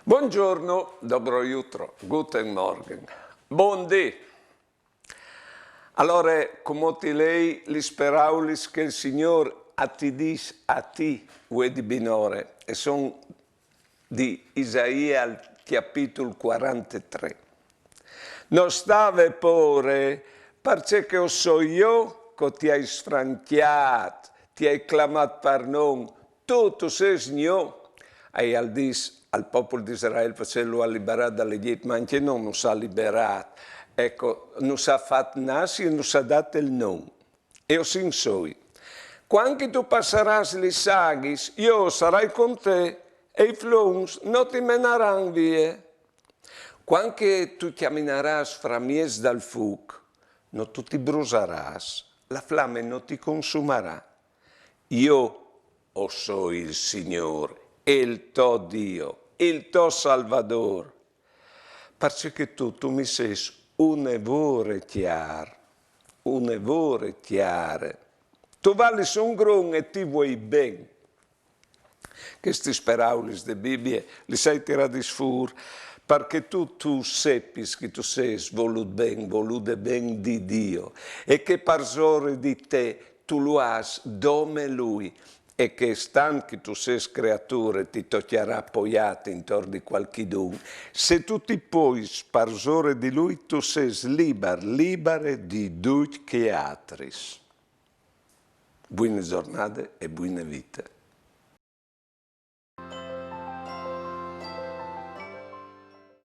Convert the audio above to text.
Buongiorno, dobro jutro, guten Morgen, buondì. Allora, come ti lei, li speraulis che il Signore a ti dis a ti, di binore, e sono di Isaia al capitolo 43. Non stave pure, perché io so io che ti hai sfranchiato, ti hai clamato per non, tu sei mio, e al dis al popolo di Israele facerlo liberare dall'Egitto, ma anche non si ha liberato. Ecco, non si ha fatto nascere e non si ha dato il nome. E io sin soi. Quando tu passerai le sagis, io sarai con te e i flums non ti meneranno via. Quando tu camminerai fra mies dal fuoco, non tu ti brucerai, la fiamma non ti consumerà. Io so il Signore, il tuo Dio, il tuo Salvador, perché tu mi sei un evore chiaro, un evore chiaro. Tu vali un grun e ti vuoi ben. Questi speraulis de Bibbia li sai tirati fuori perché tu seppis che tu sei voluto ben di Dio e che parsore di te tu lo has come Lui e che stanchi tu sei creature ti toccherà appoggiato intorno di qualchidun. Se tu ti puoi sparsore di Lui tu sei libere di tutti che altri. Buone giornate e buone vite.